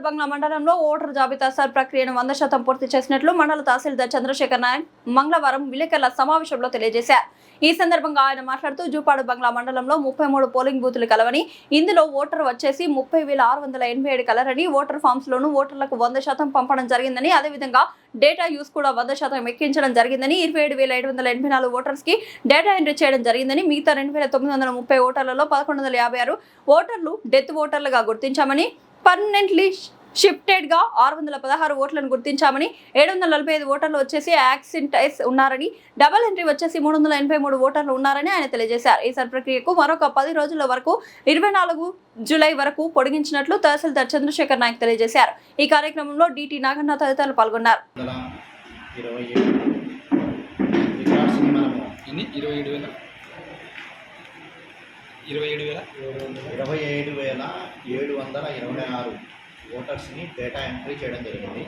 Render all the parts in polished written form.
జూపాడు బంగ్లా మండలంలో ఓటర్ జాబితా సర్ ప్రక్రియను 100% పూర్తి చేసినట్లు మండల తహసీల్దార్ చంద్రశేఖర్ నాయక్ మంగళవారం విలేకరుల సమావేశంలో తెలియజేశారు. ఈ సందర్భంగా ఆయన మాట్లాడుతూ జూపాడు బంగ్లా మండలంలో 33 పోలింగ్ బూతులు కలవని, ఇందులో ఓటర్ వచ్చేసి 30,687 కలరని, ఓటర్ ఫామ్స్ లోను ఓటర్లకు 100% పంపడం జరిగిందని, అదేవిధంగా డేటా యూస్ కూడా 100% ఎక్కించడం జరిగిందని, 27,584 ఓటర్స్ కి డేటా ఎంట్రీ చేయడం జరిగిందని, మిగతా 2,930 ఓటర్లలో 1,156 ఓటర్లు డెత్ ఓటర్లుగా గుర్తించామని, పర్మనెంట్లీ షిఫ్టెడ్ గా 616 ఓట్లను గుర్తించామని, 745 ఓటర్లు వచ్చేసి యాక్సిడెంటైజ్ ఉన్నారని, డబుల్ ఎంట్రీ వచ్చేసి 383 ఓటర్లు ఉన్నారని ఆయన తెలియజేశారు. ఈ ప్రక్రియకు మరొక 10 రోజుల వరకు 24 జూలై వరకు పొడిగించినట్లు తహసీల్దార్ చంద్రశేఖర్ నాయక్ తెలియజేశారు. ఈ కార్యక్రమంలో డిటి నాగన్న తదితరులు పాల్గొన్నారు. 27,726 ఓటర్స్ని డేటా ఎంట్రీ చేయడం జరిగింది.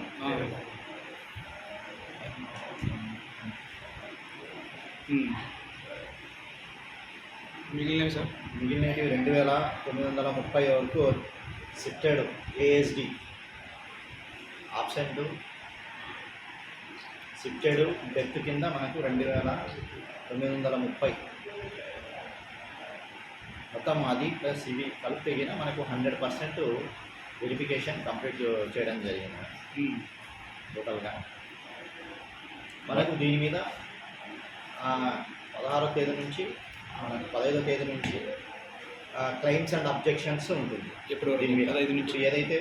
మిగిలినవి 2,930 వరకు సిఫ్టెడ్ ఏఎస్డి, ఆబ్సెంట్, సిఫ్టెడ్, డెత్ కింద మనకు 2,930 మొత్తం. అది ప్లస్ ఇవి కలిపి మనకు 100% వెరిఫికేషన్ కంప్లీట్ చేయడం జరిగింది టోటల్గా. మనకు దీని మీద 16వ తేదీ నుంచి మనకు 15వ తేదీ నుంచి క్లెయిమ్స్ అండ్ అబ్జెక్షన్స్ ఉంటుంది. ఎప్పుడు దీని మీద 15 నుంచి ఏదైతే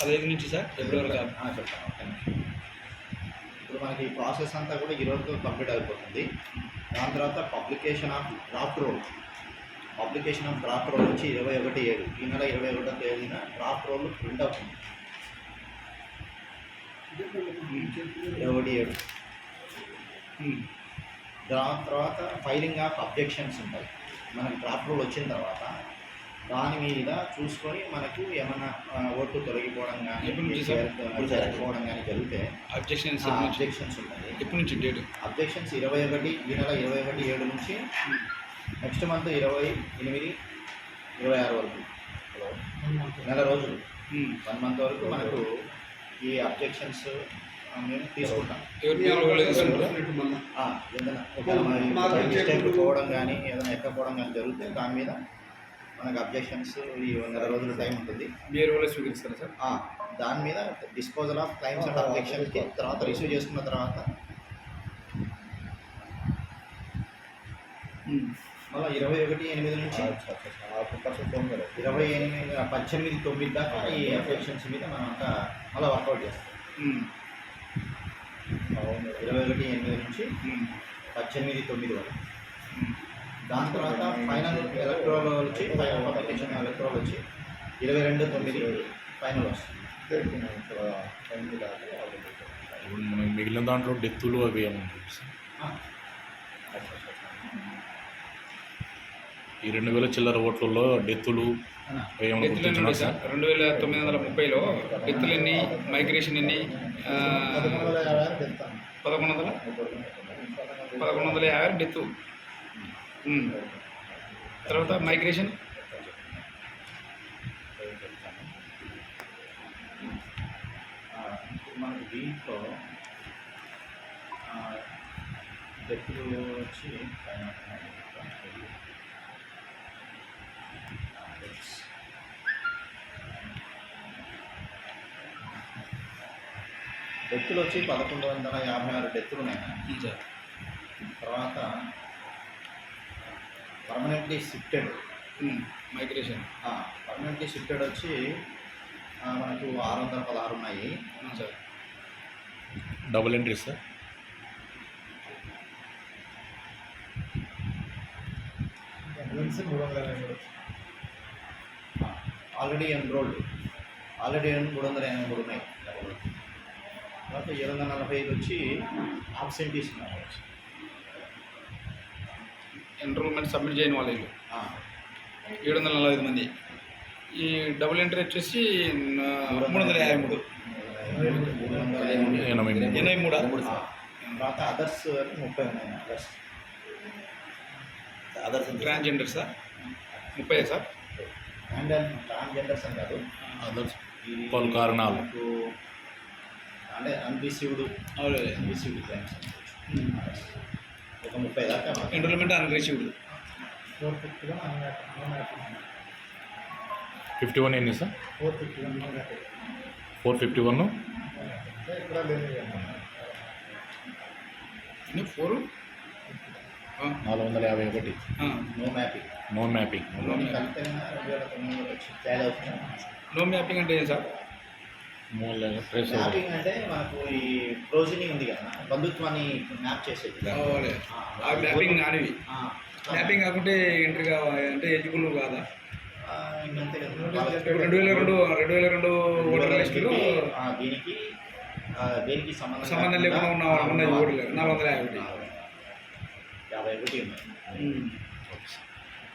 15 నుంచి సార్ ఫిబ్రవరి చెప్తాను. ఇప్పుడు మనకి ఈ ప్రాసెస్ అంతా కూడా ఈరోజుతో కంప్లీట్ అయిపోతుంది. దాని తర్వాత పబ్లికేషన్ ఆఫ్ డ్రాఫ్ట్ రోల్ వచ్చి 21/7 ఈ నెల 21వ తేదీన డ్రాఫ్ట్ రోల్ ప్రింట్ అవుతుంది. 21/7. దాని తర్వాత ఫైలింగ్ ఆఫ్ అబ్జెక్షన్స్ ఉంటాయి. మనకి డ్రాఫ్ట్ రోల్ వచ్చిన తర్వాత దాని మీద చూసుకొని మనకు ఏమైనా ఓట్లు తొలగిపోవడం కానీ జరగకపోవడం కానీ జరిగితే అబ్జెక్షన్స్ ఉంటాయి. ఎప్పటి నుంచి డేట్? అబ్జెక్షన్స్ 21 ఈ నెల 21/7 నుంచి నెక్స్ట్ మంత్ 28/26 వరకు నెల రోజులు 1 మంత్ వరకు మనకు ఈ అబ్జెక్షన్స్ మేము తీసుకుంటాం. ఏదైనా మిస్టేక్ పోవడం కానీ ఏదైనా ఎక్కపోవడం కానీ జరిగితే దాని మీద మనకు అబ్జెక్షన్స్ ఈ 1 రోజుల టైం ఉంటుంది. మీరు స్వీకరిస్తారా సార్? దాని మీద డిస్పోజల్ ఆఫ్ క్లైమ్స్ అండ్ అబ్జెక్షన్స్కి తర్వాత రిసీవ్ చేసుకున్న తర్వాత మళ్ళీ 21/8 నుంచి 18/9 దాకా ఈ అబ్జెక్షన్స్ మీద మనం అంతా మళ్ళీ వర్కౌట్ చేస్తాం. 21/8 నుంచి 18/9 వరకు. దాని తర్వాత ఫైనల్ ఎలక్ట్రోల్ వచ్చి ఫైనల్ పబ్లికేషన్ ఎలక్ట్రోల్ వచ్చి 22/9 ఫైనల్ వస్తుంది. మిగిలిన దాంట్లో డెత్తులు అవి ఏమంటారు? ఈ 2,000 చిల్లర ఓట్లలో డెత్తులు 2,930లో డెత్తులు ఎన్ని, మైగ్రేషన్ ఎన్ని? 1150 డెత్తు. తర్వాత మైగ్రేషన్ మనకు దీంట్లో డెత్తులు వచ్చి డెత్తులు వచ్చి 1,156 డెత్తులు ఉన్నాయి. తర్వాత permanently shifted migration permanently shifted వచ్చి మనకు 616 ఉన్నాయి sir. Double entry sir? Already enrolled 383 ఉన్నాయి. తర్వాత 745 వచ్చి ఆబ్సెంటీస్ ఉన్నారు. ఎన్రోల్మెంట్ సబ్మిట్ చేయని వాళ్ళు 745 మంది. ఈ డబుల్ ఎంట్రీ వచ్చేసి 353. 83. తర్వాత అదర్స్ 30 ఉన్నాయి. Others transgender sir 30 sir. Transgenders అని కాదు, అదర్స్ ఈ పలు కారణాలు. మనకు అంటే అన్రిసీవ్డ్ క్లైమ్స్ ఒక 30 దాకా ఎంరోల్మెంట్ అన్రిసీవ్డ్ 51 ఎన్ని sir? 451 4 451 no mapping. No mapping. ఖచ్చితంగా 2009లో వచ్చి tally అవుతుంది. నో మ్యాపింగ్ అంటే ఏం సార్? ట్రేస్ మ్యాపింగ్ అంటే మనకు ఈ ప్రోజనీ ఉంది కదా, బంధుత్వాన్ని మ్యాప్ చేసేది. ఆ మ్యాపింగ్ కానివి. ఆ, మ్యాపింగ్ కాకుంటే ఎంట్రీ కావాలి అంటే ఎలిజిబుల్ కాదా? ఇంకంతే కదా. ఇప్పుడు 2002 ఓటర్ లిస్టులో దీనికి దేనికి సంబంధం లేకుండా ఉన్న ఓటర్లు 451. 51 ఉన్నాయి.